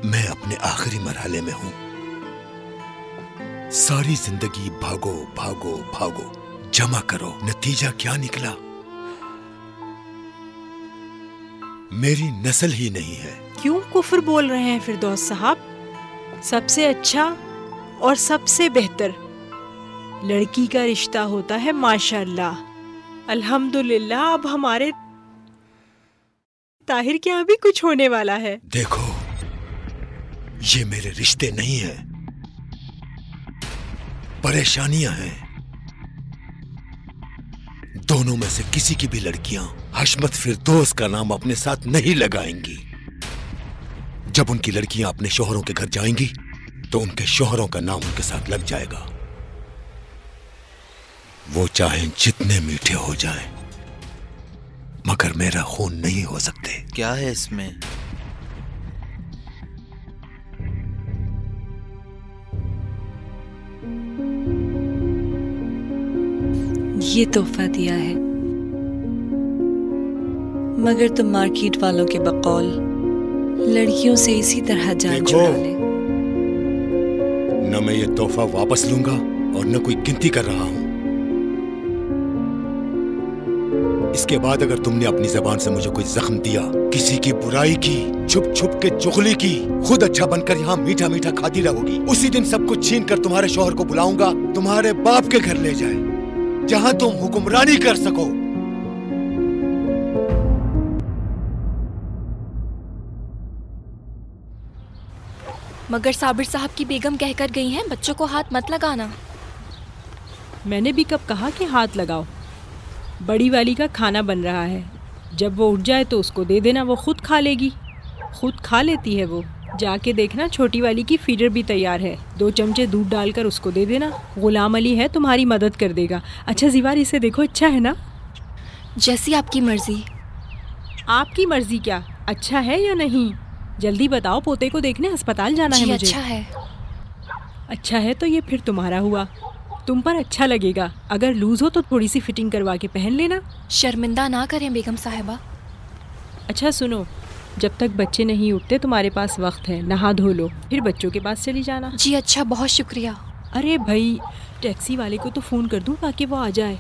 मैं अपने आखिरी मरहले में हूं। सारी जिंदगी भागो भागो भागो, जमा करो, नतीजा क्या निकला? मेरी नस्ल ही नहीं है। क्यों कुफ्र बोल रहे हैं फिरदौस साहब? सबसे अच्छा और सबसे बेहतर लड़की का रिश्ता होता है माशाअल्लाह। अल्हम्दुलिल्लाह अब हमारे ताहिर के यहाँ भी कुछ होने वाला है। देखो, ये मेरे रिश्ते नहीं हैं, परेशानियां हैं। दोनों में से किसी की भी लड़कियां हशमत फिरदौस का नाम अपने साथ नहीं लगाएंगी। जब उनकी लड़कियां अपने शोहरों के घर जाएंगी तो उनके शोहरों का नाम उनके साथ लग जाएगा। वो चाहे जितने मीठे हो जाएं, मगर मेरा खून नहीं हो सकते। क्या है इसमें? ये तोहफा दिया है, मगर तुम मार्केट वालों के बकौल लड़कियों से इसी तरह जान छुड़ा ले। न मैं ये तोहफा वापस लूंगा और न कोई गिनती कर रहा हूं। इसके बाद अगर तुमने अपनी जबान से मुझे कोई जख्म दिया, किसी की बुराई की, छुप छुप के चुगली की, खुद अच्छा बनकर यहाँ मीठा मीठा खाती रहोगी। उसी दिन सब कुछ छीन कर तुम्हारे शौहर को बुलाऊंगा, तुम्हारे बाप के घर ले जाए, जहां तुम हुक्मरानी कर सको। मगर साबिर साहब की बेगम कहकर गई हैं बच्चों को हाथ मत लगाना। मैंने भी कब कहा कि हाथ लगाओ? बड़ी वाली का खाना बन रहा है, जब वो उठ जाए तो उसको दे देना, वो खुद खा लेगी। खुद खा लेती है वो। जाके देखना, छोटी वाली की फीडर भी तैयार है, 2 चमचे दूध डालकर उसको दे देना। गुलाम अली है, तुम्हारी मदद कर देगा। अच्छा जीवार, इसे देखो, अच्छा है ना? जैसी आपकी मर्जी। आपकी मर्जी क्या? अच्छा है या नहीं? जल्दी बताओ, पोते को देखने अस्पताल जाना है मुझे। अच्छा है। अच्छा है तो ये फिर तुम्हारा हुआ, तुम पर अच्छा लगेगा। अगर लूज हो तो थोड़ी सी फिटिंग करवा के पहन लेना। शर्मिंदा ना करें बेगम साहिबा। अच्छा सुनो, जब तक बच्चे नहीं उठते तुम्हारे पास वक्त है, नहा धो लो, फिर बच्चों के पास चली जाना। जी अच्छा, बहुत शुक्रिया। अरे भाई, टैक्सी वाले को तो फ़ोन कर दूं ताकि वो आ जाए।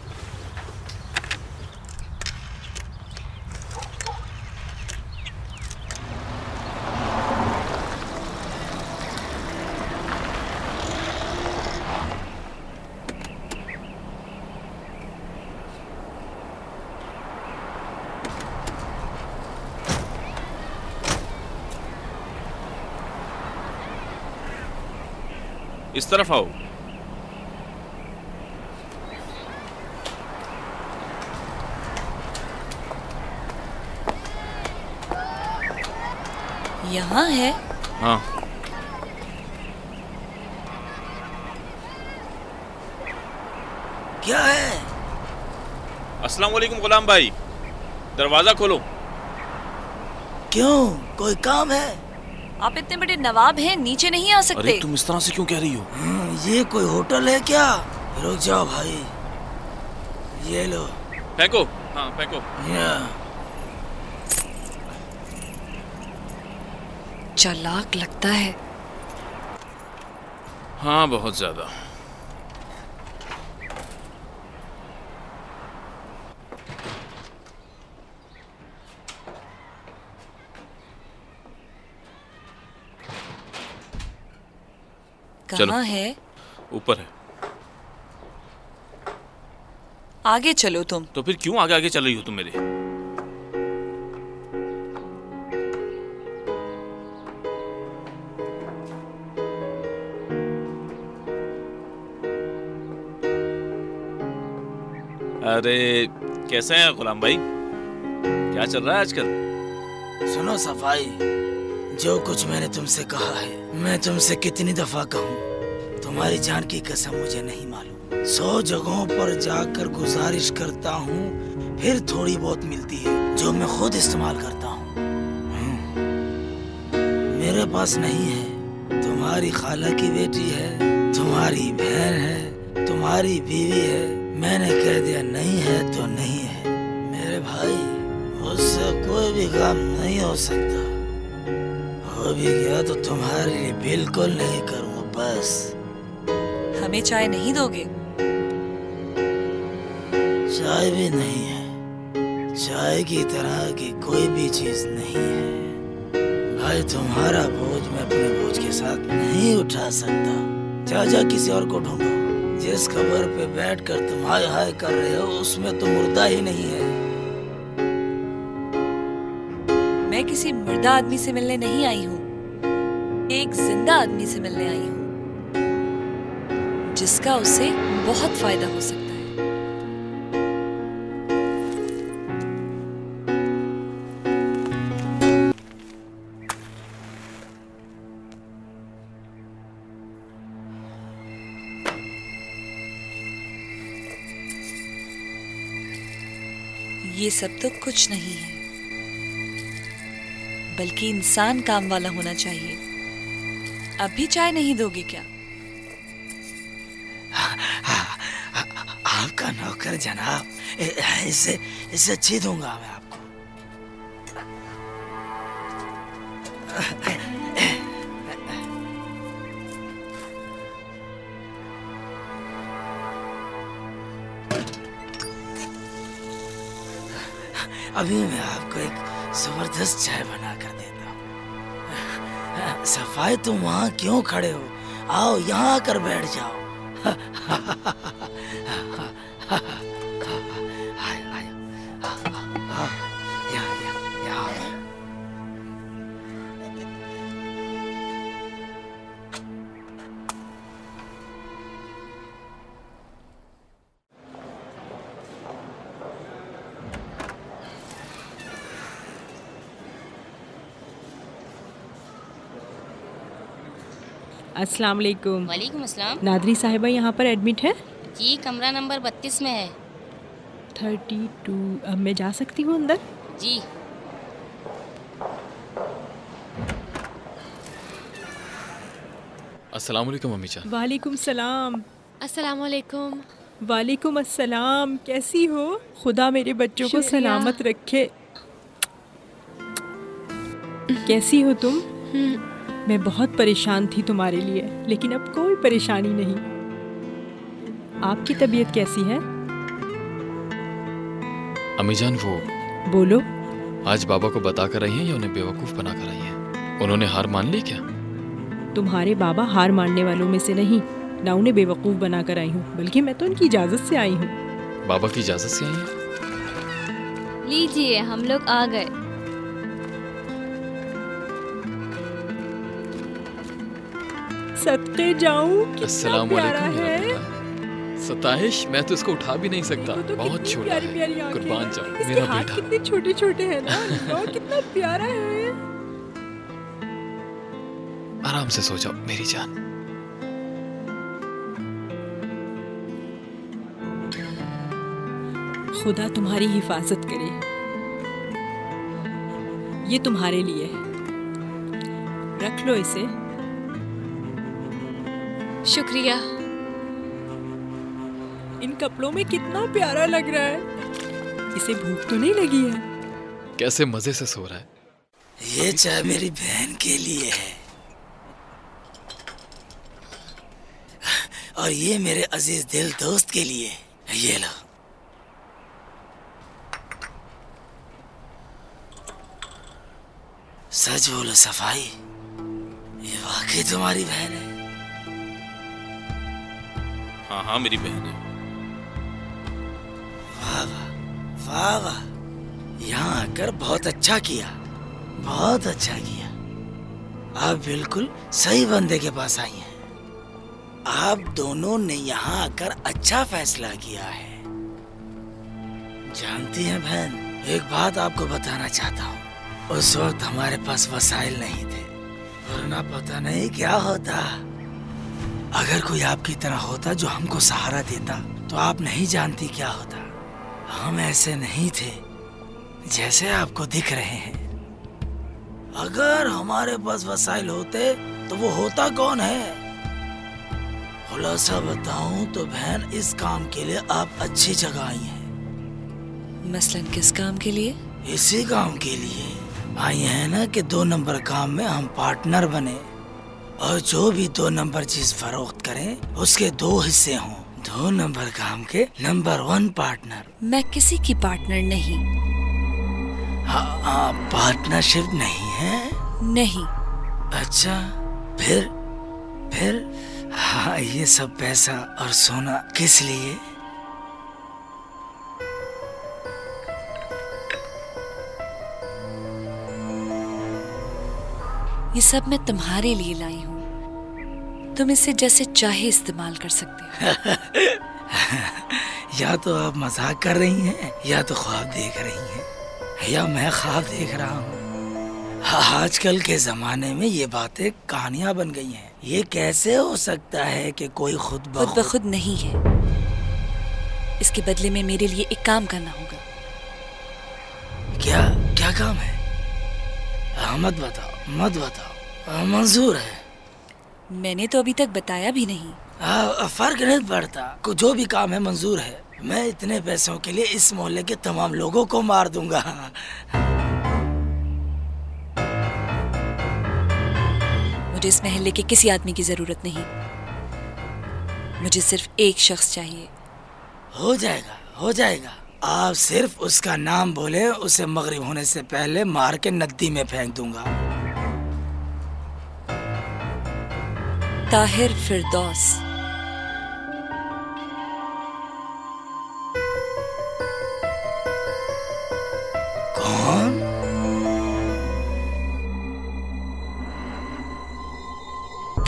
इस तरफ आओ। यहाँ है? हाँ। क्या है? अस्सलाम वालेकुम गुलाम भाई, दरवाजा खोलो। क्यों, कोई काम है? आप इतने बड़े नवाब हैं, नीचे नहीं आ सकते। अरे तुम इस तरह से क्यों कह रही हो? ये कोई होटल है क्या? रुक जाओ भाई, ये लो। फेंको। हाँ फेंको। चालाक लगता है। हाँ बहुत ज्यादा। कहाँ है? ऊपर है। आगे चलो तुम। तो फिर क्यों आगे आगे चल रही हो तुम मेरे? अरे कैसे हैं गुलाम भाई, क्या चल रहा है आजकल? सुनो सफाई, जो कुछ मैंने तुमसे कहा है, मैं तुमसे कितनी दफा कहूँ, तुम्हारी जान की कसम मुझे नहीं मालूम। 100 जगहों पर जाकर गुजारिश करता हूँ, फिर थोड़ी बहुत मिलती है जो मैं खुद इस्तेमाल करता हूँ। मेरे पास नहीं है, तुम्हारी खाला की बेटी है, तुम्हारी बहन है, तुम्हारी बीवी है। मैंने कह दिया नहीं है तो नहीं है मेरे भाई, उससे कोई भी काम नहीं हो सकता। हो भी गया तो तुम्हारे लिए बिल्कुल नहीं करूँगा। बस हमें चाय नहीं दोगे? चाय भी नहीं है, चाय की तरह की कोई भी चीज नहीं है। भाई तुम्हारा बोझ मैं अपने बोझ के साथ नहीं उठा सकता। जा किसी और को ढूंढो। जिस कब्र पे बैठकर तुम हाय हाय कर रहे हो उसमें तो मुर्दा ही नहीं है। मैं किसी मुर्दा आदमी से मिलने नहीं आई हूँ, एक जिंदा आदमी से मिलने आई हूँ जिसका उससे बहुत फायदा हो सकता है। ये सब तो कुछ नहीं है, बल्कि इंसान काम वाला होना चाहिए। अब भी चाय नहीं दोगे क्या? आपका नौकर जनाब, इसे अच्छी दूंगा मैं आपको। अभी मैं आपको एक जबरदस्त चाय बना कर देता हूँ। सफाई तुम वहाँ क्यों खड़े हो? आओ यहाँ आकर बैठ जाओ। अस्सलाम वालेकुम। वालेकुम अस्सलाम। नादरी साहिबा यहाँ पर एडमिट है? जी, कमरा नंबर 32 में है। 32। अब मैं जा सकती हूँ अंदर? जी। अस्सलाम वालेकुम अम्मी जान। वालेकुम सलाम। अस्सलाम वालेकुम। वालेकुम अस्सलाम। कैसी हो? खुदा मेरे बच्चों को सलामत रखे। कैसी हो तुम? मैं बहुत परेशान थी तुम्हारे लिए, लेकिन अब कोई परेशानी नहीं। आपकी तबीयत कैसी है? अम्मी जान वो बोलो। आज बाबा को बता कर आई हैं या उन्हें बेवकूफ बना कर आई हैं? उन्होंने हार मान ली क्या? तुम्हारे बाबा हार मानने वालों में से नहीं, ना उन्हें बेवकूफ बना कर आई हूँ, बल्कि मैं तो उनकी इजाजत से आई हूँ। बाबा की इजाजत से आई हैं? लीजिए, हम लोग आ गए। सदके जाऊं, कितना प्यारा है। सताइश, मैं तो इसको उठा भी नहीं सकता, तो बहुत छोटा है। कुर्बान जाओ इसके मेरा हाथ बेटा। कितने छोटे छोटे हैं ना, और कितना प्यारा है। आराम से सो जाओ मेरी जान। खुदा तुम्हारी हिफाजत करे। ये तुम्हारे लिए है, रख लो इसे। शुक्रिया। इन कपड़ों में कितना प्यारा लग रहा है। इसे भूख तो नहीं लगी है? कैसे मजे से सो रहा है। ये चाय मेरी बहन के लिए है और ये मेरे अजीज दिल दोस्त के लिए। ये लो। सच बोलो सफाई, ये वाकई तुम्हारी बहन है? हाँ हाँ मेरी बहन है। वाह वाह वाह वाह, यहाँ आकर बहुत अच्छा किया, बहुत अच्छा किया। आप बिल्कुल सही बंदे के पास आई हैं। आप दोनों ने यहाँ आकर अच्छा फैसला किया है। जानती हैं बहन, एक बात आपको बताना चाहता हूँ। उस वक्त हमारे पास वसाइल नहीं थे, वरना पता नहीं क्या होता। अगर कोई आपकी तरह होता जो हमको सहारा देता, तो आप नहीं जानती क्या होता। हम ऐसे नहीं थे जैसे आपको दिख रहे हैं। अगर हमारे पास वसाइल होते तो वो होता कौन है? खुलासा बताऊं तो बहन, इस काम के लिए आप अच्छी जगह आई हैं। मसलन किस काम के लिए? इसी काम के लिए। आई है ना कि 2 नंबर काम में हम पार्टनर बने और जो भी 2 नंबर चीज फरोख्त करें उसके 2 हिस्से हों। 2 नंबर काम के नंबर 1 पार्टनर। मैं किसी की पार्टनर नहीं। हाँ, पार्टनरशिप नहीं है? नहीं। अच्छा, फिर हाँ, ये सब पैसा और सोना किस लिए? ये सब मैं तुम्हारे लिए लाई हूँ। तुम इसे जैसे चाहे इस्तेमाल कर सकते हो। या तो आप मजाक कर रही हैं या तो ख्वाब देख रही हैं, या मैं ख्वाब देख रहा हूँ। आजकल के जमाने में ये बातें कहानियां बन गई हैं। ये कैसे हो सकता है कि कोई खुद ब खुद नहीं है। इसके बदले में मेरे लिए एक काम करना होगा। क्या काम है? मत बताओ। मंजूर है। मैंने तो अभी तक बताया भी नहीं। फर्क नहीं पड़ता, जो भी काम है मंजूर है। मैं इतने पैसों के लिए इस मोहल्ले के तमाम लोगों को मार दूंगा। मुझे इस मोहल्ले के किसी आदमी की जरूरत नहीं। मुझे सिर्फ एक शख्स चाहिए। हो जाएगा। आप सिर्फ उसका नाम बोले, उसे मगरिब होने से पहले मार के नदी में फेंक दूंगा। ताहिर फिरदौस। कौन?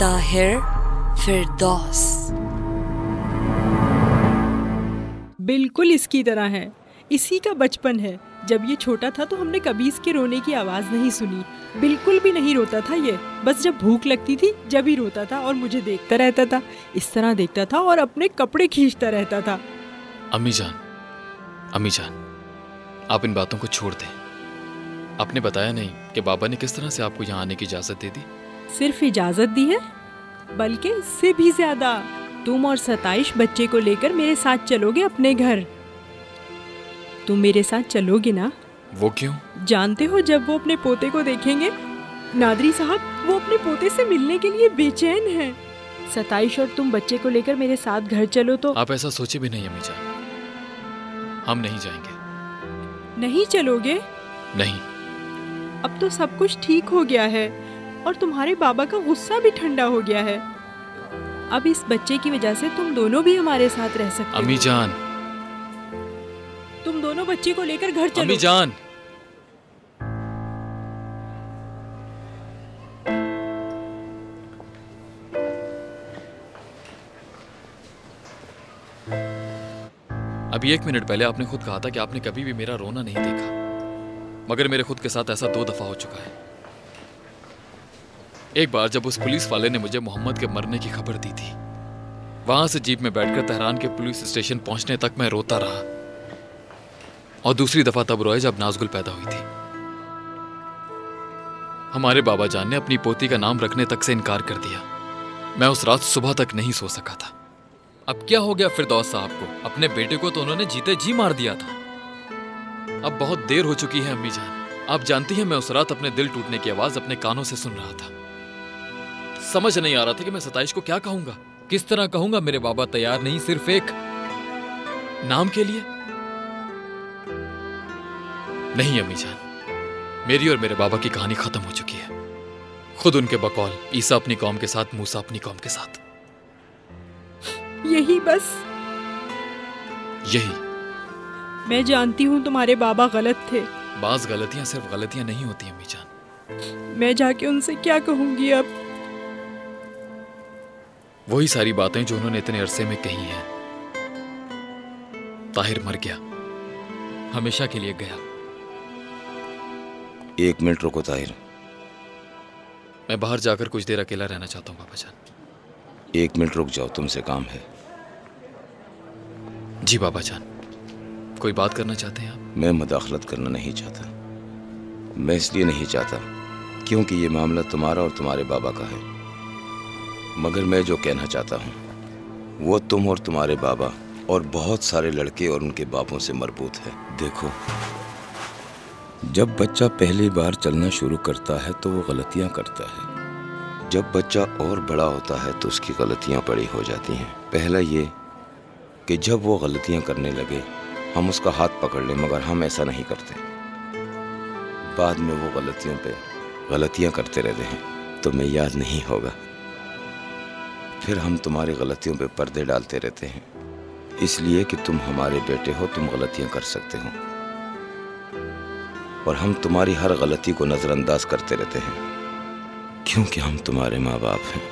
ताहिर फिरदौस। बिल्कुल इसकी तरह है। इसी का बचपन है। जब ये छोटा था तो हमने कभी इसके रोने की आवाज़ नहीं सुनी। बिल्कुल भी नहीं रोता था ये। बस जब भूख लगती थी जब ही रोता था और मुझे देखता रहता था। इस तरह देखता था और अपने कपड़े खींचता रहता था। अम्मी जान, आप इन बातों को छोड़ दें। आपने बताया नहीं कि बाबा ने किस तरह से आपको यहाँ आने की इजाज़त दे दी। सिर्फ इजाज़त दी है, बल्कि इससे भी ज़्यादा। तुम और 27 बच्चे को लेकर मेरे साथ चलोगे अपने घर। तुम मेरे साथ चलोगे ना? वो क्यों? जानते हो, जब वो अपने पोते को देखेंगे, नादरी साहब, वो अपने पोते से मिलने के लिए बेचैन हैं। 27 और तुम बच्चे को लेकर मेरे साथ घर चलो तो। आप ऐसा सोचे भी नहीं अम्मी जान। हम नहीं जाएंगे। नहीं चलोगे? नहीं। अब तो सब कुछ ठीक हो गया है और तुम्हारे बाबा का गुस्सा भी ठंडा हो गया है। अब इस बच्चे की वजह से तुम दोनों भी हमारे साथ रह सकते हो। अम्मी जान, तुम दोनों बच्चे को लेकर घर चलो। अम्मी जान। अभी 1 मिनट पहले आपने खुद कहा था कि आपने कभी भी मेरा रोना नहीं देखा, मगर मेरे खुद के साथ ऐसा 2 दफा हो चुका है। एक बार जब उस पुलिस वाले ने मुझे मोहम्मद के मरने की खबर दी थी, वहां से जीप में बैठकर तेहरान के पुलिस स्टेशन पहुंचने तक मैं रोता रहा। और दूसरी दफा तब रोया जब नाज़गुल पैदा हुई थी। हमारे बाबा जान ने अपनी पोती का नाम रखने तक से इनकार कर दिया। मैं उस रात सुबह तक नहीं सो सका था। अब क्या हो गया फिरदौस साहब को? अपने बेटे को तो उन्होंने जीते जी मार दिया था। अब बहुत देर हो चुकी है अम्मी जान। आप जानती हैं, मैं उस रात अपने दिल टूटने की आवाज अपने कानों से सुन रहा था। समझ नहीं आ रहा था कि मैं 27 को क्या कहूंगा, किस तरह कहूंगा। मेरे बाबा तैयार नहीं, सिर्फ एक नाम के लिए। नहीं अम्मी जान, मेरी और मेरे बाबा की कहानी खत्म हो चुकी है। खुद उनके बकौल, ईसा अपनी कौम के साथ, मूसा अपनी कौम के साथ। यही बस? यही। मैं जानती हूँ तुम्हारे बाबा गलत थे। बाज गलतियां सिर्फ गलतियां नहीं होती अम्मी जान। मैं जाके उनसे क्या कहूंगी अब? वही सारी बातें जो उन्होंने इतने अरसे में कही हैं। ताहिर मर गया, हमेशा के लिए गया। 1 मिनट रुको ताहिर। मैं बाहर जाकर कुछ देर अकेला रहना चाहता हूँ बाबा जान। 1 मिनट रुक जाओ, तुमसे काम है। जी बाबा जान, कोई बात करना चाहते हैं आप? मैं मुदाखलत करना नहीं चाहता। मैं इसलिए नहीं चाहता क्योंकि ये मामला तुम्हारा और तुम्हारे बाबा का है। मगर मैं जो कहना चाहता हूँ वो तुम और तुम्हारे बाबा और बहुत सारे लड़के और उनके बापों से मरबूत है। देखो, जब बच्चा पहली बार चलना शुरू करता है तो वो गलतियां करता है। जब बच्चा और बड़ा होता है तो उसकी गलतियां बड़ी हो जाती हैं। पहला ये कि जब वो गलतियां करने लगे हम उसका हाथ पकड़ लें, मगर हम ऐसा नहीं करते। बाद में वो गलतियों पे गलतियां करते रहते हैं, तुम्हें याद नहीं होगा। फिर हम तुम्हारी गलतियों पे पर्दे डालते रहते हैं, इसलिए कि तुम हमारे बेटे हो, तुम गलतियां कर सकते हो, और हम तुम्हारी हर गलती को नज़रअंदाज करते रहते हैं, क्योंकि हम तुम्हारे माँ बाप हैं।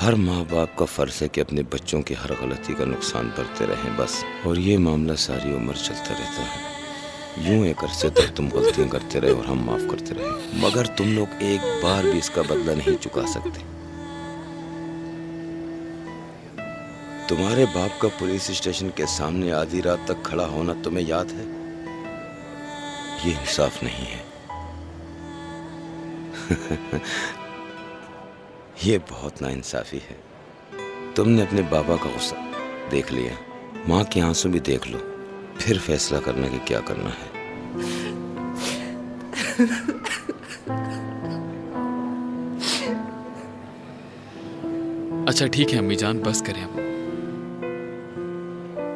हर माँ बाप का फ़र्ज़ है कि अपने बच्चों की हर गलती का नुकसान भरते रहें, बस। और ये मामला सारी उम्र चलता रहता है। यूं एक अरसे तक तुम गलतियां करते रहे और हम माफ़ करते रहे, मगर तुम लोग एक बार भी इसका बदला नहीं चुका सकते। तुम्हारे बाप का पुलिस स्टेशन के सामने आधी रात तक खड़ा होना तुम्हें याद है? ये इंसाफ नहीं है। ये बहुत नाइंसाफी है। तुमने अपने बाबा का गुस्सा देख लिया, माँ के आंसू भी देख लो, फिर फैसला करना कि क्या करना है। अच्छा ठीक है अम्मी जान, बस करें अब।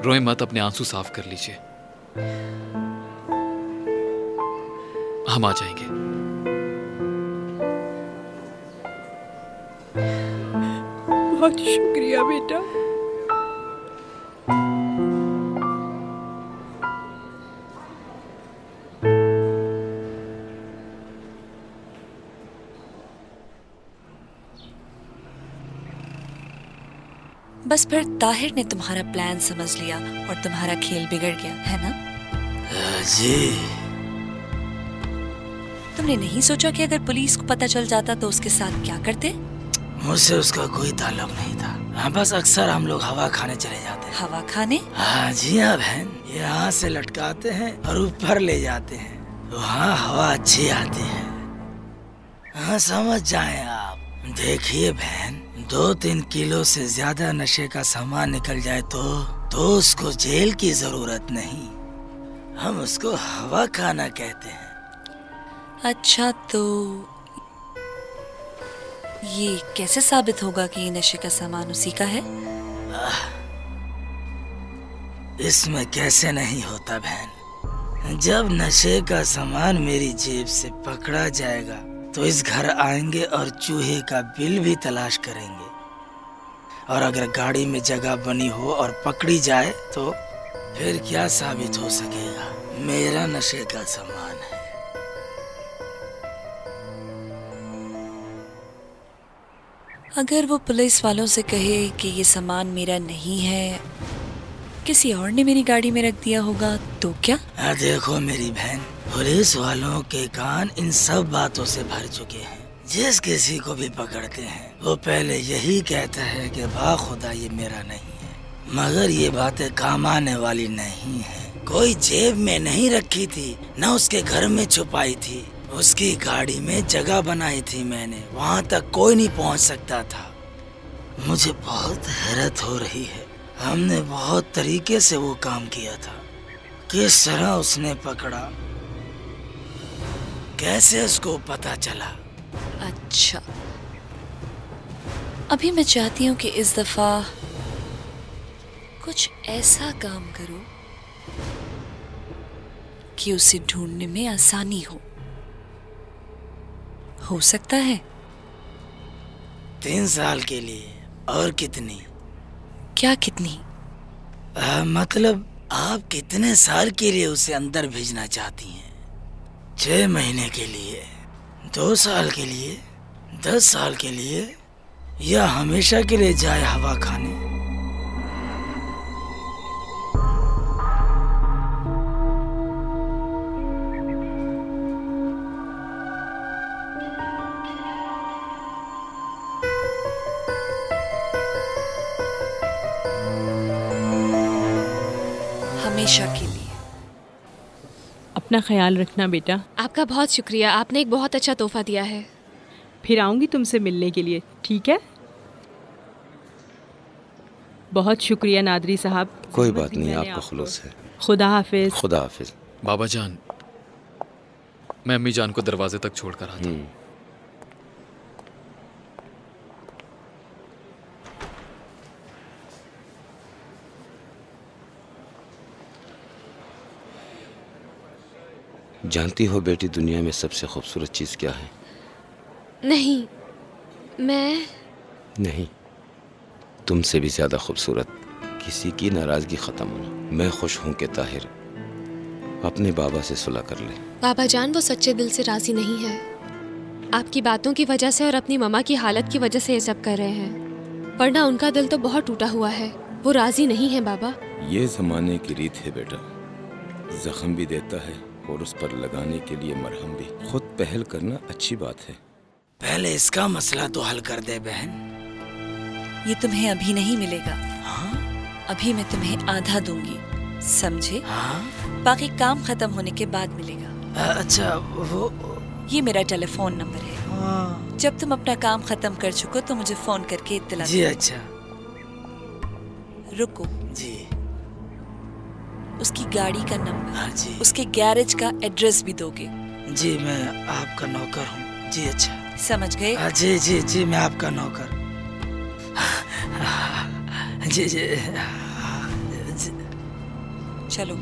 रोए मत, अपने आंसू साफ कर लीजिए। हम आ जाएंगे। बहुत शुक्रिया बेटा। बस फिर ताहिर ने तुम्हारा प्लान समझ लिया और तुम्हारा खेल बिगड़ गया, है ना? जी। तुमने नहीं सोचा कि अगर पुलिस को पता चल जाता तो उसके साथ क्या करते? मुझसे उसका कोई ताल्लुक नहीं था। हाँ, बस अक्सर हम लोग हवा खाने चले जाते हैं। हवा खाने? हाँ जी हाँ बहन, यहाँ से लटकाते हैं और ऊपर ले जाते हैं, वहाँ हवा अच्छी आती है। हाँ समझ जाएं आप। देखिए बहन, 2-3 किलो से ज्यादा नशे का सामान निकल जाए तो उसको जेल की जरूरत नहीं, हम उसको हवा खाना कहते हैं। अच्छा, तो ये कैसे साबित होगा कि नशे का सामान उसी का है? इसमें कैसे नहीं होता बहन। जब नशे का सामान मेरी जेब से पकड़ा जाएगा तो इस घर आएंगे और चूहे का बिल भी तलाश करेंगे, और अगर गाड़ी में जगह बनी हो और पकड़ी जाए तो फिर क्या साबित हो सकेगा? मेरा नशे का सामान है। अगर वो पुलिस वालों से कहे कि ये सामान मेरा नहीं है, किसी और ने मेरी गाड़ी में रख दिया होगा, तो क्या? देखो मेरी बहन, पुलिस वालों के कान इन सब बातों से भर चुके हैं। जिस किसी को भी पकड़ते हैं वो पहले यही कहता है कि वाह खुदा ये मेरा नहीं है, मगर ये बातें काम आने वाली नहीं है। कोई जेब में नहीं रखी थी, न उसके घर में छुपाई थी, उसकी गाड़ी में जगह बनाई थी मैंने, वहाँ तक कोई नहीं पहुँच सकता था। मुझे बहुत हैरत हो रही है, हमने बहुत तरीके से वो काम किया था। किस तरह उसने पकड़ा, कैसे उसको पता चला? अच्छा, अभी मैं चाहती हूँ कि इस दफा कुछ ऐसा काम करो कि उसे ढूंढने में आसानी हो सकता है? 3 साल के लिए। और कितनी? क्या कितनी? मतलब आप कितने साल के लिए उसे अंदर भेजना चाहती हैं? 6 महीने के लिए, 2 साल के लिए, 10 साल के लिए, या हमेशा के लिए जाए हवा खाने? हमेशा के लिए। अपना ख्याल रखना बेटा। आपका बहुत शुक्रिया, आपने एक बहुत अच्छा तोहफा दिया है। फिर आऊँगी तुमसे मिलने के लिए, ठीक है? बहुत शुक्रिया नादरी साहब। कोई बात नहीं, आपका खुलूस है। खुदा हाफिज। खुदा हाफिज। बाबा जान, मैं अम्मी जान को दरवाजे तक छोड़कर आता हूँ। जानती हो बेटी, दुनिया में सबसे खूबसूरत चीज़ क्या है? नहीं, मैं नहीं, तुमसे भी ज़्यादा खूबसूरत किसी की नाराज़गी ख़त्म होना। मैं खुश हूँ कि ताहिर अपने बाबा से सुलह कर ले। बाबा जान वो सच्चे दिल से राजी नहीं है। आपकी बातों की वजह से और अपनी मम्मा की हालत की वजह से ये सब कर रहे हैं, वरना उनका दिल तो बहुत टूटा हुआ है। वो राजी नहीं है बाबा। ये ज़माने की रीत है बेटा, जख्म भी देता है और उस पर लगाने के लिए मरहम भी। खुद पहल करना अच्छी बात है। पहले इसका मसला तो हल कर दे बहन। ये तुम्हें अभी नहीं मिलेगा। हाँ? अभी मैं तुम्हें आधा दूंगी, समझे? हाँ? बाकी काम खत्म होने के बाद मिलेगा। अच्छा, वो ये मेरा टेलीफोन नंबर है। हाँ। जब तुम अपना काम खत्म कर चुको तो मुझे फोन करके इत्तला जी। अच्छा, रुको जी। उसकी गाड़ी का नंबर, हाँ जी। उसके गैरेज का एड्रेस भी दोगे? जी, मैं आपका नौकर हूँ। जी। अच्छा, समझ गए? जी जी जी, मैं आपका नौकर। जी जी, चलो।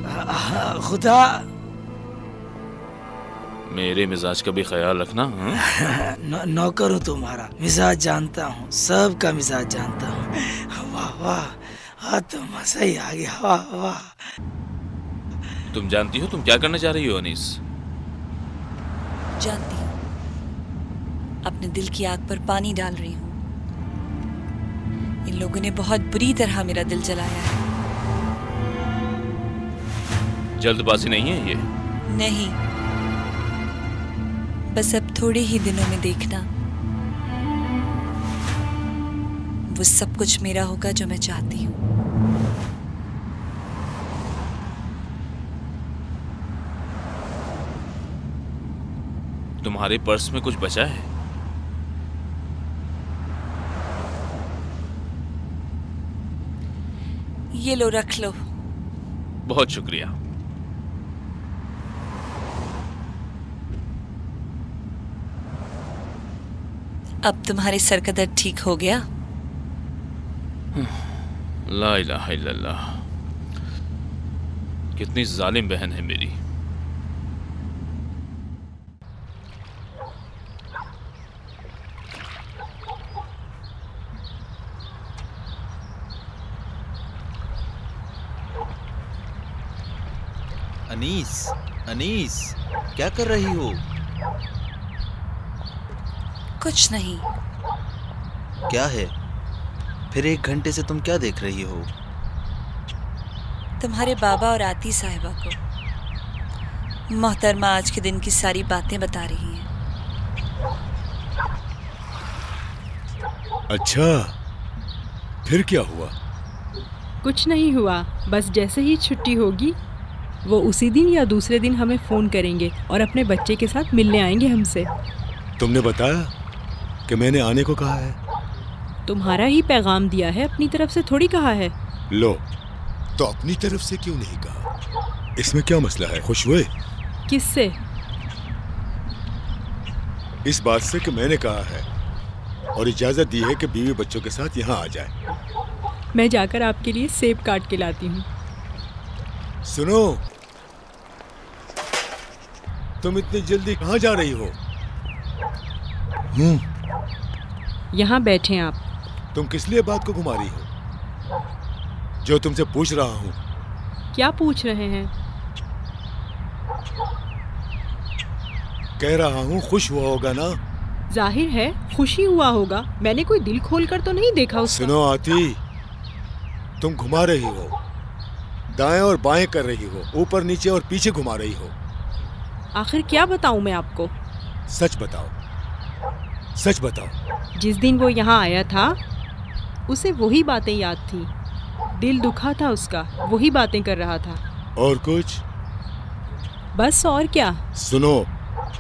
खुदा। मेरे मिजाज का भी ख्याल रखना। नौकर हूँ तुम्हारा, मिजाज जानता हूँ, सबका मिजाज जानता हूँ। वाह वाह, हाँ तो मजा ही आ गया। वाह वाह। तुम जानती हो तुम क्या करने जा रही हो अनीस? जानती हूँ, अपने दिल की आग पर पानी डाल रही हूँ। इन लोगों ने बहुत बुरी तरह मेरा दिल जलाया है। जल्दबाजी नहीं है ये? नहीं, बस अब थोड़े ही दिनों में देखना, वो सब कुछ मेरा होगा जो मैं चाहती हूँ। तुम्हारे पर्स में कुछ बचा है? ये लो, रख लो। बहुत शुक्रिया। अब तुम्हारे सर का दर्द ठीक हो गया? ला इलाहा इल्लल्लाह, कितनी जालिम बहन है मेरी। अनीस, अनीस, क्या कर रही हो? कुछ नहीं। क्या है? फिर 1 घंटे से तुम क्या देख रही हो? तुम्हारे बाबा और आती साहिबा को मोहतरमा आज के दिन की सारी बातें बता रही हैं। अच्छा, फिर क्या हुआ? कुछ नहीं हुआ, बस जैसे ही छुट्टी होगी वो उसी दिन या दूसरे दिन हमें फ़ोन करेंगे और अपने बच्चे के साथ मिलने आएंगे हमसे। तुमने बताया कि मैंने आने को कहा है? तुम्हारा ही पैगाम दिया है, अपनी तरफ से थोड़ी कहा है। लो, तो अपनी तरफ से क्यों नहीं कहा? इसमें क्या मसला है? खुश हुए? किससे? इस बात से कि मैंने कहा है और इजाज़त दी है कि बीवी बच्चों के साथ यहाँ आ जाए। मैं जाकर आपके लिए सेब काट के लाती हूँ। सुनो, तुम इतनी जल्दी कहाँ जा रही हो? यहाँ बैठे आप। तुम किस लिए बात को घुमा रही हो? जो तुमसे पूछ रहा हूँ। क्या पूछ रहे हैं? कह रहा हूँ खुश हुआ होगा ना? जाहिर है खुशी हुआ होगा, मैंने कोई दिल खोलकर तो नहीं देखा उसका। सुनो आती, तुम घुमा रही हो, दाएं और बाएं कर रही हो, ऊपर नीचे और पीछे घुमा रही हो। आखिर क्या बताऊं मैं आपको? सच बताओ, सच बताओ। जिस दिन वो यहाँ आया था उसे वही बातें याद थी, दिल दुखा था उसका, वही बातें कर रहा था। और कुछ? बस, और क्या? सुनो,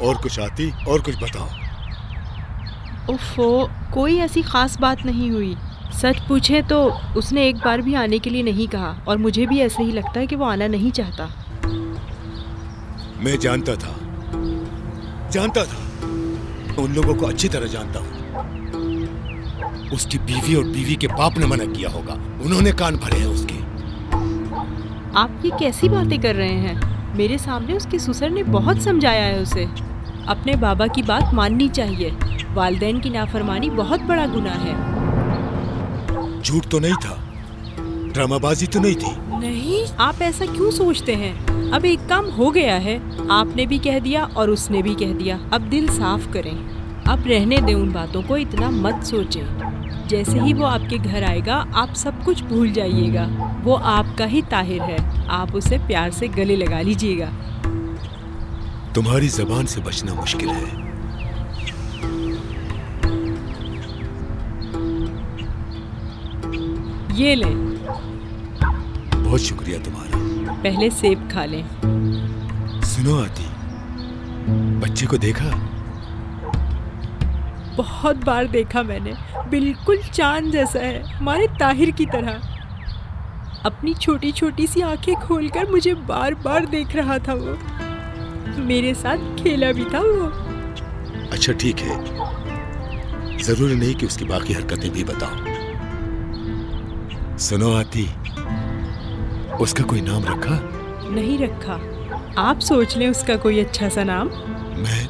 और कुछ आती, और कुछ बताओ। उफ़ो, कोई ऐसी खास बात नहीं हुई। सच पूछे तो उसने एक बार भी आने के लिए नहीं कहा और मुझे भी ऐसे ही लगता है कि वो आना नहीं चाहता। मैं जानता था जानता था, उन लोगों को अच्छी तरह जानता हूँ। उसकी बीवी और बीवी के बाप ने मना किया होगा, उन्होंने कान भरे हैं उसके। आप ये कैसी बातें कर रहे हैं? मेरे सामने उसके ससुर ने बहुत समझाया है उसे। अपने बाबा की बात माननी चाहिए। वालिदैन की नाफरमानी बहुत बड़ा गुनाह है। झूठ तो नहीं था, ड्रामाबाजी तो नहीं थी। नहीं, आप ऐसा क्यों सोचते हैं? अब एक काम हो गया है, आपने भी कह दिया और उसने भी कह दिया। अब दिल साफ करें, अब रहने दें उन बातों को, इतना मत सोचें। जैसे ही वो आपके घर आएगा आप सब कुछ भूल जाइएगा। वो आपका ही ताहिर है, आप उसे प्यार से गले लगा लीजिएगा। तुम्हारी जबान से बचना मुश्किल है। ये लें। बहुत शुक्रिया तुम्हारा। पहले सेब खा लें। सुनो आती, बच्चे को देखा? बहुत बार देखा मैंने, बिल्कुल चांद जैसा है, हमारे ताहिर की तरह। अपनी छोटी छोटी सी आंखें खोलकर मुझे बार बार देख रहा था। वो मेरे साथ खेला भी था वो। अच्छा ठीक है, जरूरी नहीं कि उसकी बाकी हरकतें भी बताओ। सुनो आती, उसका कोई नाम रखा? नहीं रखा। आप सोच लें उसका कोई अच्छा सा नाम। मैं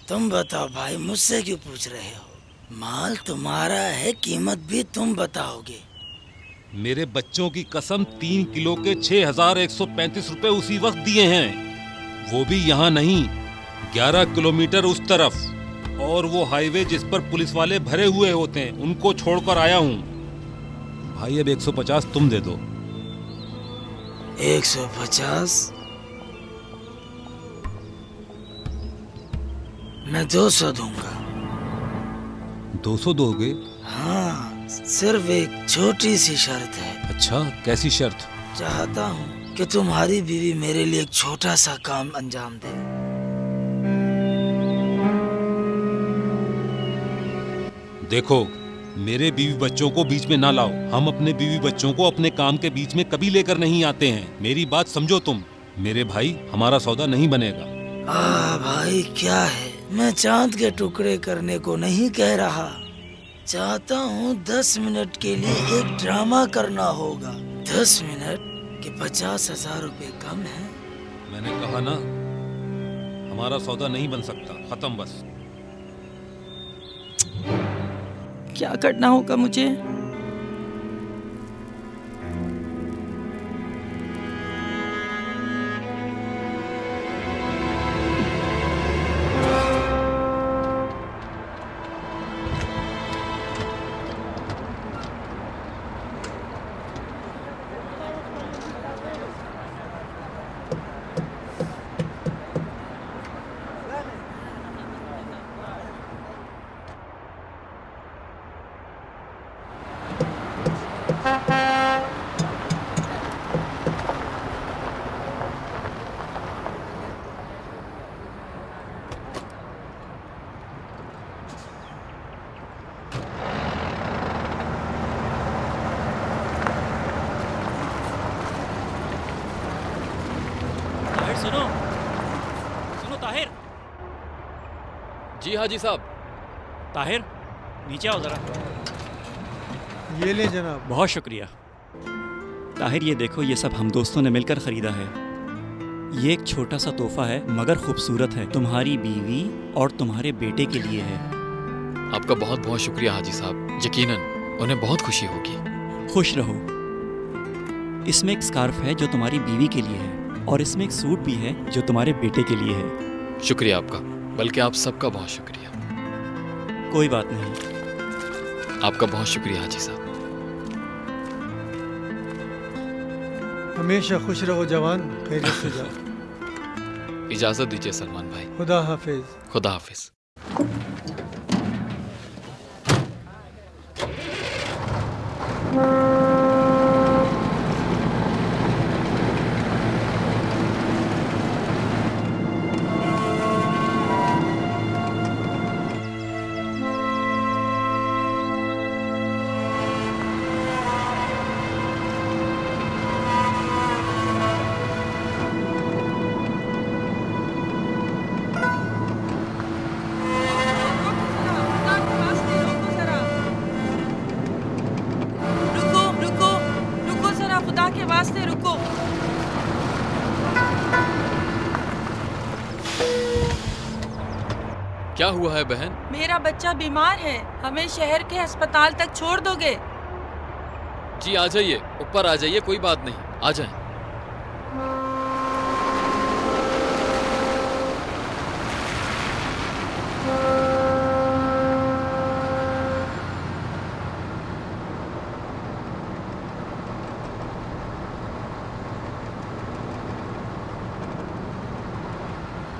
तुम बताओ भाई, मुझसे क्यों पूछ रहे हो? माल तुम्हारा है, कीमत भी तुम बताओगे। मेरे बच्चों की कसम 3 किलो के 6135 रुपए उसी वक्त दिए हैं, वो भी यहाँ नहीं, 11 किलोमीटर उस तरफ। और वो हाईवे जिस पर पुलिस वाले भरे हुए होते हैं, उनको छोड़कर आया हूँ। भाई अब 150 तुम दे दो। 150? मैं 200 दूंगा। 200 दोगे? हाँ, सिर्फ एक छोटी सी शर्त है। अच्छा, कैसी शर्त? चाहता हूँ कि तुम्हारी बीवी मेरे लिए एक छोटा सा काम अंजाम दे। देखो, मेरे बीवी बच्चों को बीच में ना लाओ। हम अपने बीवी बच्चों को अपने काम के बीच में कभी लेकर नहीं आते हैं। मेरी बात समझो तुम। मेरे भाई, हमारा सौदा नहीं बनेगा। भाई क्या है, मैं चांद के टुकड़े करने को नहीं कह रहा। चाहता हूँ 10 मिनट के लिए एक ड्रामा करना होगा। 10 मिनट के 50,000 रुपए कम है। मैंने कहा ना, हमारा सौदा नहीं बन सकता, खत्म बस। क्या करना होगा मुझे? सुनो ताहिर। जी हाजी साहब। ताहिर, नीचे आओ जरा। ये ले जनाब। बहुत शुक्रिया। ताहिर, ये देखो, ये सब हम दोस्तों ने मिलकर खरीदा है। ये एक छोटा सा तोहफा है मगर खूबसूरत है, तुम्हारी बीवी और तुम्हारे बेटे के लिए है। आपका बहुत बहुत शुक्रिया हाजी साहब, यकीनन उन्हें बहुत खुशी होगी। खुश रहो। इसमें एक स्कार्फ है जो तुम्हारी बीवी के लिए है, और इसमें एक सूट भी है जो तुम्हारे बेटे के लिए है। शुक्रिया आपका, बल्कि आप सबका बहुत शुक्रिया। कोई बात नहीं। आपका बहुत शुक्रिया हाजी साहब। हमेशा खुश रहो जवान, खैरियत से जाओ। इजाजत दीजिए सलमान भाई। खुदा हाफिज। खुदा हाफिज। क्या हुआ है बहन? मेरा बच्चा बीमार है, हमें शहर के अस्पताल तक छोड़ दोगे? जी आ जाइए, ऊपर आ जाइए, कोई बात नहीं, आ जाएं।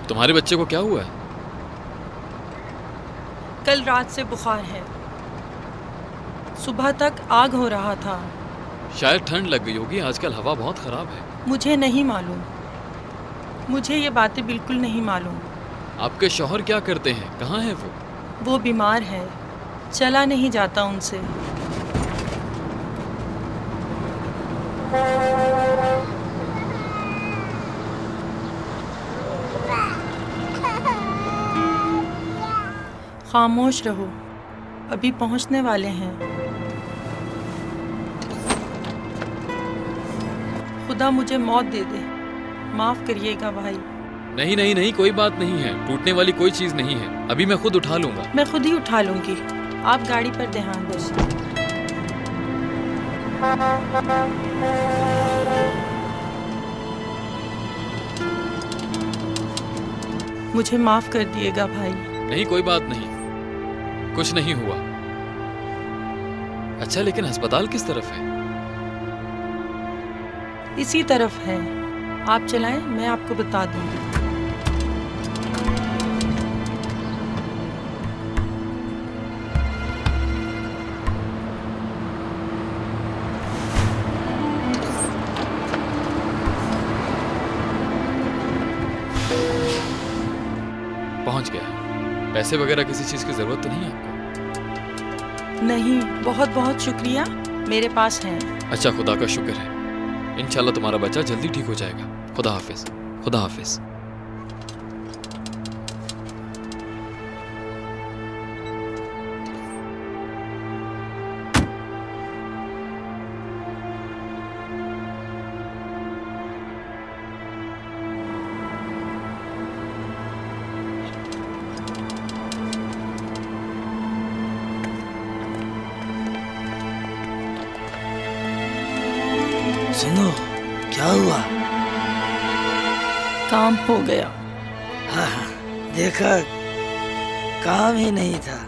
तुम्हारे बच्चे को क्या हुआ है? कल रात से बुखार है, सुबह तक आग हो रहा था। शायद ठंड लग गई होगी, आजकल हवा बहुत खराब है। मुझे नहीं मालूम, मुझे ये बातें बिल्कुल नहीं मालूम। आपके शौहर क्या करते हैं, कहाँ हैं वो? वो बीमार है, चला नहीं जाता उनसे। खामोश रहो, अभी पहुंचने वाले हैं। खुदा मुझे मौत दे दे, माफ करिएगा भाई। नहीं नहीं नहीं, कोई बात नहीं है, टूटने वाली कोई चीज नहीं है, अभी मैं खुद उठा लूंगा। मैं खुद ही उठा लूंगी, आप गाड़ी पर ध्यान दें। मुझे माफ कर दिएगा भाई। नहीं कोई बात नहीं, कुछ नहीं हुआ। अच्छा लेकिन अस्पताल किस तरफ है? इसी तरफ है, आप चलाएं, मैं आपको बता दूंगी। पहुंच गया। पैसे वगैरह किसी चीज की जरूरत तो नहीं है आपको? नहीं, बहुत बहुत शुक्रिया, मेरे पास है। अच्छा, खुदा का शुक्र है, इंशाल्लाह तुम्हारा बच्चा जल्दी ठीक हो जाएगा। खुदा हाफिज, खुदा हाफिज। सुनो, क्या हुआ? काम हो गया। हाँ, देखा, काम ही नहीं था।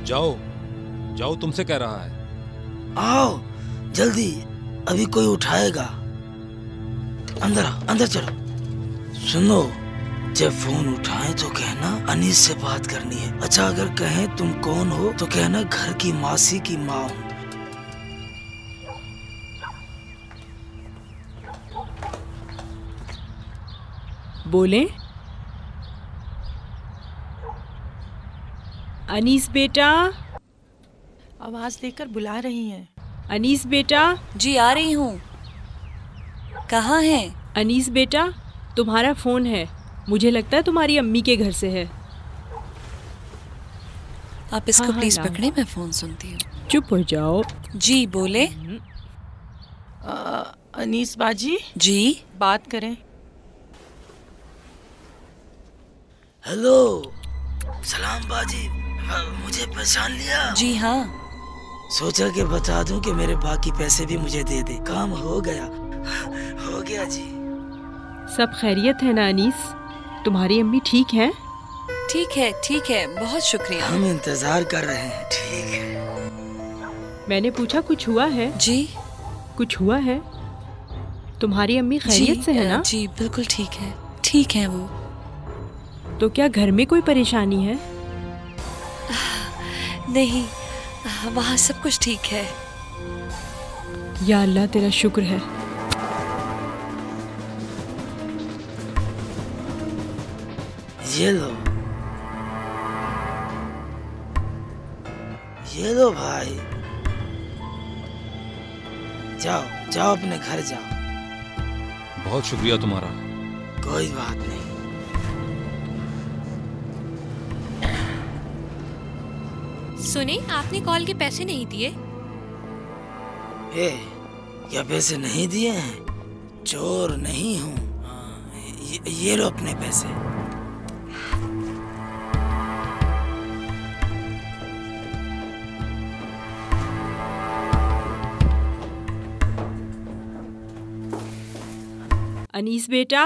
जाओ जाओ, तुमसे कह रहा है। आओ जल्दी, अभी कोई उठाएगा। अंदर आओ, अंदर चलो। सुनो, जब फोन उठाए तो कहना अनीस से बात करनी है। अच्छा, अगर कहें तुम कौन हो तो कहना घर की मासी की माँ हूँ। बोले, अनीस बेटा। आवाज देकर बुला रही हैं। अनीस बेटा। जी आ रही हूँ। कहाँ हैं? अनीस बेटा, तुम्हारा फोन है, मुझे लगता है तुम्हारी अम्मी के घर से है। आप इसको प्लीज पकड़े, मैं फोन सुनती हूँ। चुप हो जाओ। जी बोले। अनीस बाजी। जी बात करें। हेलो, सलाम बाजी, मुझे पहचान लिया? जी हाँ। सोचा कि बता दूं कि मेरे बाकी पैसे भी मुझे दे दे। काम हो गया, हो गया जी। सब खैरियत है ना अनीस? तुम्हारी अम्मी ठीक है? ठीक है, बहुत शुक्रिया। हम इंतजार कर रहे हैं। ठीक है। मैंने पूछा कुछ हुआ है? जी। कुछ हुआ है? तुम्हारी अम्मी खैरियत से है ना? जी बिल्कुल ठीक है वो। तो क्या घर में कोई परेशानी है? नहीं, वहाँ सब कुछ ठीक है। या अल्लाह तेरा शुक्र है। ये लो भाई, जाओ अपने घर जाओ। बहुत शुक्रिया तुम्हारा। कोई बात नहीं। सुने, आपने कॉल के पैसे नहीं दिए। क्या पैसे नहीं दिए हैं? चोर नहीं हूँ। ये लो अपने पैसे। अनीस बेटा।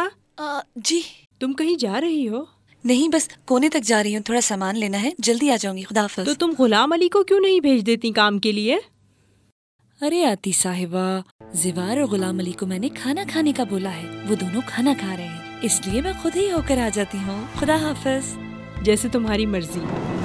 जी। तुम कहीं जा रही हो? नहीं, बस कोने तक जा रही हूँ, थोड़ा सामान लेना है, जल्दी आ जाऊंगी। खुदा हाफिज। तो तुम गुलाम अली को क्यों नहीं भेज देती काम के लिए? अरे आती साहिबा, जिवार और गुलाम अली को मैंने खाना खाने का बोला है, वो दोनों खाना खा रहे हैं, इसलिए मैं खुद ही होकर आ जाती हूँ। खुदा हाफिज। जैसे तुम्हारी मर्जी।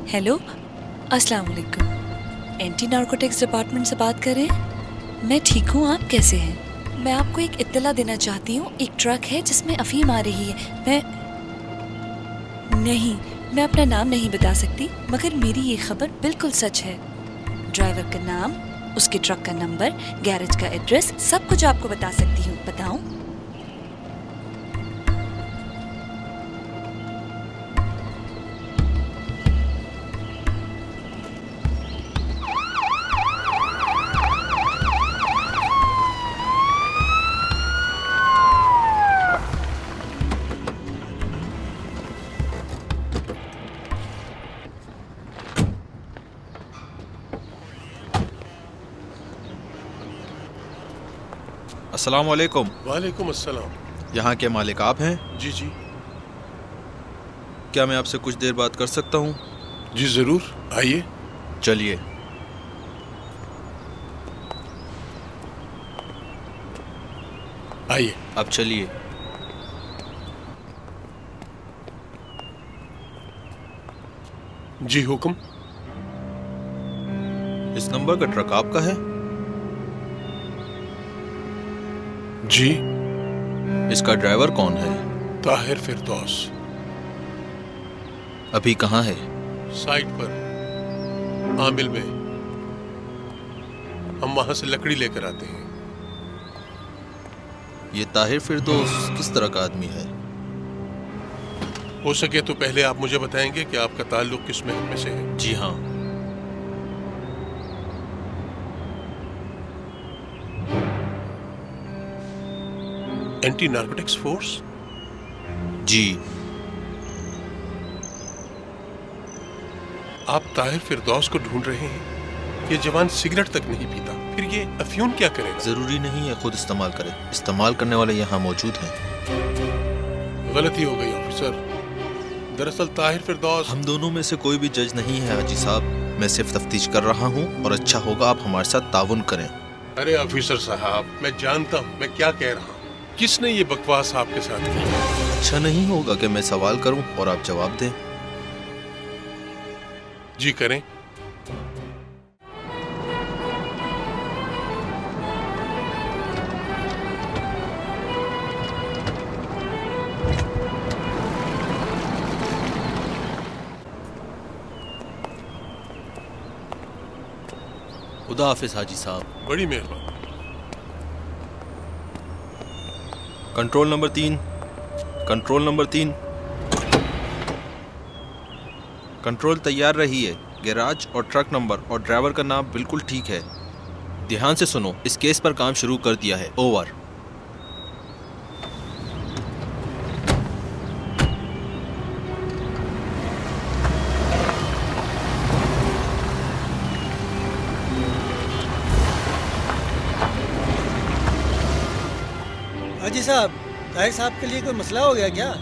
हेलो, अस्सलाम वालेकुम। एंटी नार्कोटिक्स डिपार्टमेंट से बात कर रहे हैं? मैं ठीक हूँ, आप कैसे हैं? मैं आपको एक इत्तला देना चाहती हूँ। एक ट्रक है जिसमें अफीम आ रही है। मैं अपना नाम नहीं बता सकती, मगर मेरी ये खबर बिल्कुल सच है। ड्राइवर का नाम, उसके ट्रक का नंबर, गैरेज का एड्रेस, सब कुछ आपको बता सकती हूँ। बताऊँ? अस्सलाम वालेकुम। वालेकुम अस्सलाम। यहाँ के मालिक आप हैं? जी जी। क्या मैं आपसे कुछ देर बात कर सकता हूँ? जी ज़रूर, आइए। चलिए। आइए। अब चलिए। जी हुक्म। इस नंबर का ट्रक आपका है? जी। इसका ड्राइवर कौन है? ताहिर फिरदौस। अभी कहाँ है? साइट पर, आमिल में। हम वहां से लकड़ी लेकर आते हैं। ये ताहिर फिरदौस किस तरह का आदमी है? हो सके तो पहले आप मुझे बताएंगे कि आपका ताल्लुक किस महल में से है? जी हाँ। Anti narcotics force? जी। आप ताहिर फिरदौस को ढूंढ रहे हैं? ये जवान सिगरेट तक नहीं पीता, फिर ये अफ्यूम क्या करेगा? जरूरी नहीं है खुद इस्तेमाल करे, इस्तेमाल करने वाले यहाँ मौजूद हैं। गलती हो गई ऑफिसर। दरअसल ताहिर फिरदौस। हम दोनों में से कोई भी जज नहीं है हाजी साहब। मैं सिर्फ तफ्तीश कर रहा हूँ और अच्छा होगा आप हमारे साथ ताउन करें। अरे ऑफिसर साहब, मैं जानता हूँ मैं क्या कह रहा हूँ। किसने ये बकवास आपके साथ की? अच्छा नहीं होगा कि मैं सवाल करूं और आप जवाब दें? जी करें। खुदा हाफिज हाजी साहब। बड़ी मेहरबानी। Control number 3, control number 3, control तैयार रही है। गैराज और ट्रक नंबर और ड्राइवर का नाम बिल्कुल ठीक है। ध्यान से सुनो, इस केस पर काम शुरू कर दिया है। ओवर। हाजी साहब, ताहिर साहब के लिए कोई मसला हो गया क्या?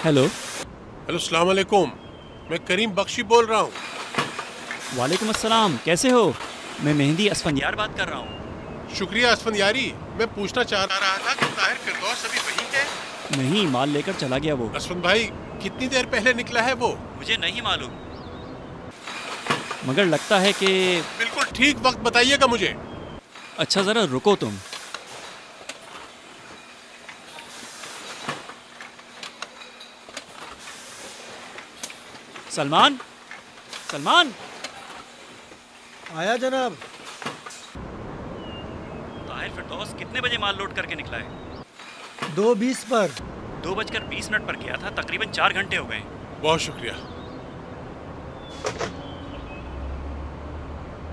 हेलो। हेलो, अस्सलाम वालेकुम। मैं करीम बख्शी बोल रहा हूँ। वालेकुम अस्सलाम, कैसे हो? मैं मेहंदी असफंदियार बात कर रहा हूँ। शुक्रिया असफंदियारी। मैं पूछना चाह रहा था कि ताहिर फिरदौस अभी वहीं है? नहीं, माल लेकर चला गया वो। असफंद भाई, कितनी देर पहले निकला है वो? मुझे नहीं मालूम, मगर लगता है कि बिल्कुल ठीक वक्त बताइएगा मुझे। अच्छा, जरा रुको तुम। सलमान, सलमान। आया जनाब। ताहिर फिरदौस कितने बजे माल लोड करके निकला है? 2:20 पर। 2:20 पर गया था, तकरीबन 4 घंटे हो गए। बहुत शुक्रिया।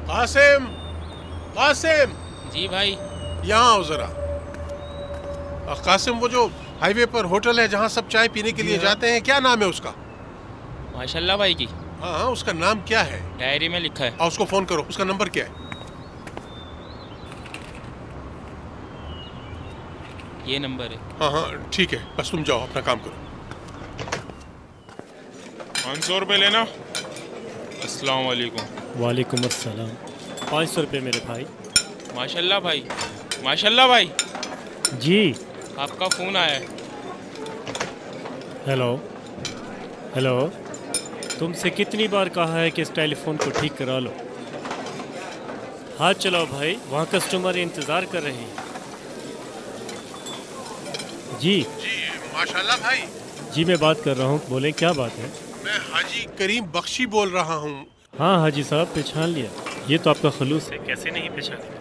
कासिम, कासिम। जी भाई। यहाँ आओ जरा। कासिम, वो जो हाईवे पर होटल है जहाँ सब चाय पीने के लिए जाते हैं, क्या नाम है उसका? माशाल्लाह भाई की। हाँ, उसका नाम क्या है? डायरी में लिखा है। और उसको फोन करो। उसका नंबर क्या है? ये नंबर है। हाँ हाँ ठीक है, बस तुम जाओ अपना काम करो। 500 रुपये लेना। अस्सलाम वालेकुम। वालेकुम अस्सलाम। 500 रुपये मेरे भाई। माशाल्लाह भाई, माशाल्लाह भाई। जी। आपका फ़ोन आया है। Hello, hello. तुमसे कितनी बार कहा है कि इस टेलीफोन को ठीक करा लो। हाथ चलाओ भाई, वहाँ कस्टमर इंतज़ार कर रहे हैं। जी जी, माशाल्लाह भाई। जी, मैं बात कर रहा हूँ, बोलें क्या बात है? मैं हाजी करीम बख्शी बोल रहा हूँ। हाँ हाजी साहब, पहचान लिया। ये तो आपका खलूस है, कैसे नहीं पहचान।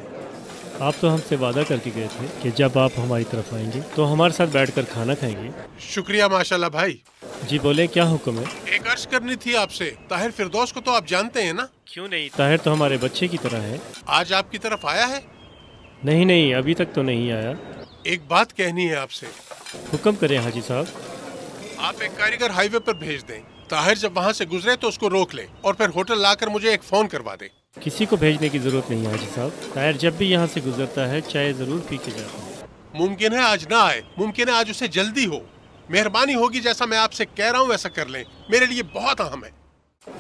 आप तो हमसे वादा करके गए थे कि जब आप हमारी तरफ आएंगे तो हमारे साथ बैठकर खाना खाएंगे। शुक्रिया माशाल्लाह भाई। जी बोले, क्या हुक्म है? एक अर्ज करनी थी आपसे। ताहिर फिरदौस को तो आप जानते हैं ना? क्यों नहीं, ताहिर तो हमारे बच्चे की तरह है। आज आपकी तरफ आया है? नहीं नहीं, अभी तक तो नहीं आया। एक बात कहनी है आपसे। हुक्म करें हाजी साहब। आप एक कारीगर हाईवे पर भेज दें। ताहिर जब वहाँ से गुजरे तो उसको रोक ले और फिर होटल लाकर मुझे एक फोन करवा दे। किसी को भेजने की जरूरत नहीं हाजी साहब। ताहिर जब भी यहाँ से गुजरता है चाय जरूर पी के जाता है। मुमकिन है आज ना आए, मुमकिन है आज उसे जल्दी हो। मेहरबानी होगी, जैसा मैं आपसे कह रहा हूँ वैसा कर लें, मेरे लिए बहुत अहम है।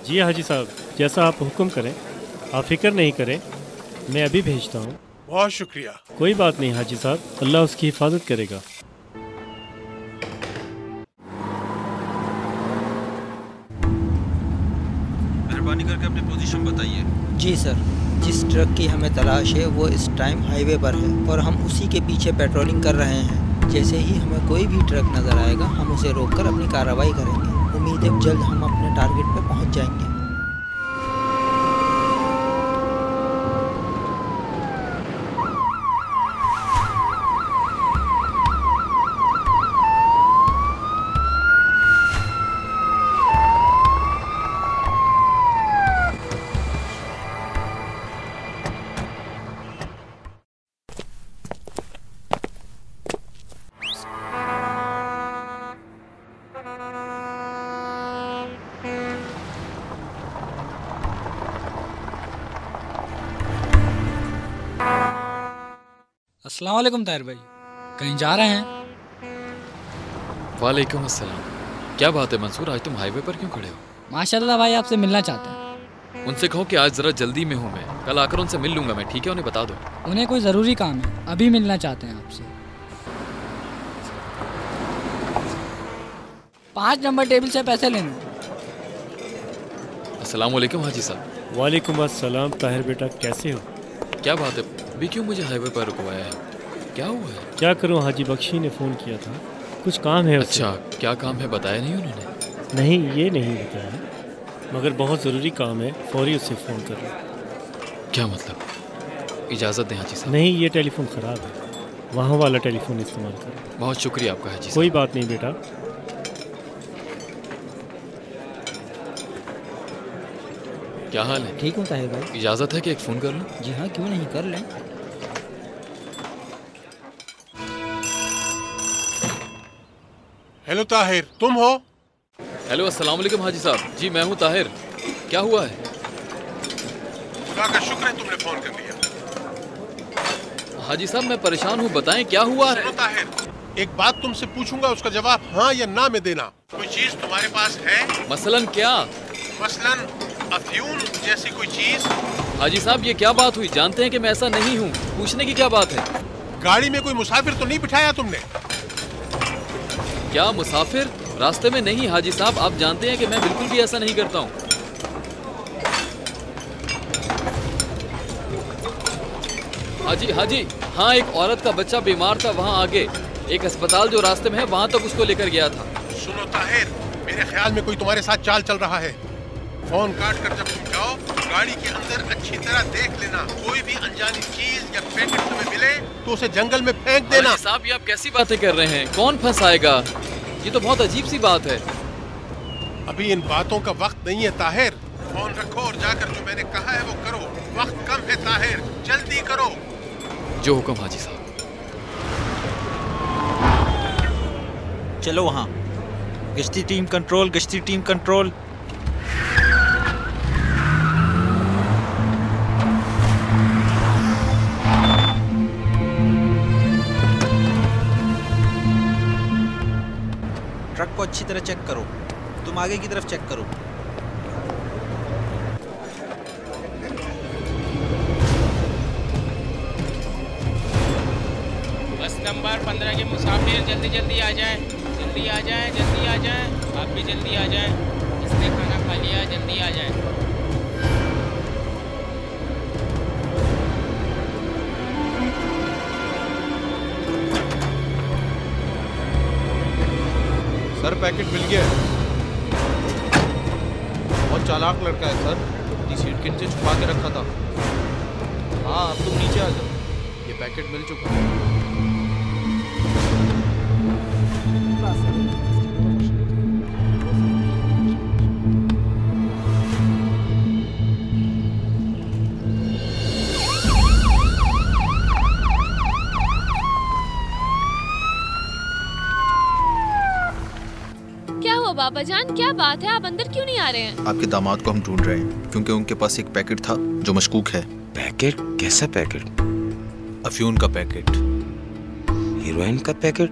जी हाजी साहब, जैसा आप हुक्म करें। आप फिक्र नहीं करें, मैं अभी भेजता हूँ। बहुत शुक्रिया। कोई बात नहीं हाजी साहब, अल्लाह उसकी हिफाजत करेगा। मेहरबानी करके अपनी पोजीशन बताइए। जी सर, जिस ट्रक की हमें तलाश है वो इस टाइम हाईवे पर है और हम उसी के पीछे पेट्रोलिंग कर रहे हैं। जैसे ही हमें कोई भी ट्रक नज़र आएगा हम उसे रोककर अपनी कार्रवाई करेंगे। उम्मीद है जल्द हम अपने टारगेट पर पहुंच जाएंगे। अस्सलाम वालेकुम ताहिर भाई, कहीं जा रहे हैं? वालेकुम अस्सलाम। क्या बात है मंसूर, आज तुम हाईवे पर क्यों खड़े हो? माशाल्लाह भाई आपसे मिलना चाहते हैं। उनसे कहो कि आज जरा जल्दी में हूँ मैं, कल आकर उनसे मिल लूंगा मैं, ठीक है? उन्हें बता दो। उन्हें कोई ज़रूरी काम है, अभी मिलना चाहते हैं आपसे। 5 नंबर टेबल से पैसे लेने। अस्सलाम वालेकुम हाजी साहब। वालेकुम अस्सलाम। ताहिर बेटा कैसे हो? क्या बात है, अभी क्यों मुझे हाईवे पर रुकवाया है? क्या हुआ है? क्या करूं, हाजी बख्शी ने फ़ोन किया था, कुछ काम है उसे। अच्छा, क्या काम है बताया नहीं उन्होंने? नहीं, ये नहीं बताया, मगर बहुत ज़रूरी काम है, फौरी उससे फ़ोन कर लो। क्या मतलब? इजाज़त दें हाजी साहब। नहीं, ये टेलीफोन ख़राब है, वहाँ वाला टेलीफोन इस्तेमाल करो। बहुत शुक्रिया आपका हाजी साहब। कोई बात नहीं बेटा। क्या हाल है? ठीक हूँ ताहिर भाई। इजाज़त है कि एक फ़ोन कर लूँ? जी हाँ, क्यों नहीं, कर लें। हेलो ताहिर, तुम हो? हेलो, अस्सलाम वालेकुम हाजी साहब। जी मैं हूँ ताहिर। क्या हुआ है? खुदा का शुक्र है तुमने फोन कर लिया। हाजी साहब मैं परेशान हूँ, बताएं क्या हुआ है? सुनो ताहिर, एक बात तुमसे पूछूंगा, उसका जवाब हाँ या ना में देना। कोई चीज तुम्हारे पास है? मसलन क्या? मसलन अफ्यून जैसी कोई चीज। हाजी साहब ये क्या बात हुई? जानते हैं कि मैं ऐसा नहीं हूँ, पूछने की क्या बात है? गाड़ी में कोई मुसाफिर तो नहीं बिठाया तुमने? क्या मुसाफिर? रास्ते में नहीं हाजी साहब, आप जानते हैं कि मैं बिल्कुल भी ऐसा नहीं करता हूँ। हाजी हाजी हाँ, एक औरत का बच्चा बीमार था, वहाँ आगे एक अस्पताल जो रास्ते में है, वहाँ तक उसको लेकर गया था। सुनो ताहिर, मेरे ख्याल में कोई तुम्हारे साथ चाल चल रहा है। फोन काट कर जब तुम जाओ, गाड़ी के अंदर अच्छी तरह देख लेना, कोई भी अनजानी चीज या पैकेट तुम्हें मिले तो उसे जंगल में फेंक देना। हाजी साहब ये आप कैसी बातें कर रहे हैं? कौन फंसाएगा? ये तो बहुत अजीब सी बात है। अभी इन बातों का वक्त नहीं है ताहिर। फोन रखो और जाकर जो मैंने कहा है वो करो। वक्त कम है ताहिर, जल्दी करो। जो हुक्म हाजी साहब। चलो वहाँ। गश्ती टीम कंट्रोल, गश्ती टीम कंट्रोल। ट्रक को अच्छी तरह चेक करो। तुम आगे की तरफ चेक करो। बस नंबर 15 के मुसाफिर जल्दी जल्दी आ जाएं, जल्दी आ जाएं, जल्दी आ जाएं। आप भी जल्दी आ जाएं, जिसने खाना खा लिया जल्दी आ जाएं। सर पैकेट मिल गया है। बहुत चालाक लड़का है सर, अपनी सीट के नीचे छुपा के रखा था। हाँ अब तुम नीचे आ जाओ, ये पैकेट मिल चुका है। बाबा जान, क्या बात है, आप अंदर क्यों नहीं आ रहे हैं? आपके दामाद को हम ढूंढ रहे हैं क्योंकि उनके पास एक पैकेट था जो मशकूक है। पैकेट? कैसा पैकेट? अफ्यून का पैकेट। हीरोइन का पैकेट?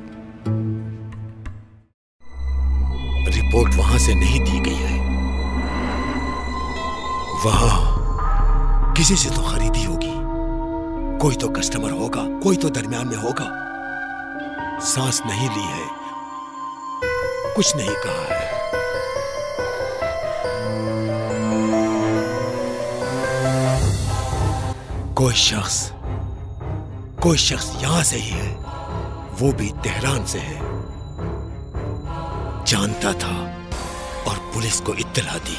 रिपोर्ट वहां से नहीं दी गई है, वहां किसी से तो खरीदी होगी। कोई तो कस्टमर होगा, कोई तो दरमियान में होगा। सांस नहीं ली है, कुछ नहीं कहा है। कोई शख्स यहां से ही है, वो भी तेहरान से है। जानता था और पुलिस को इत्तला दी।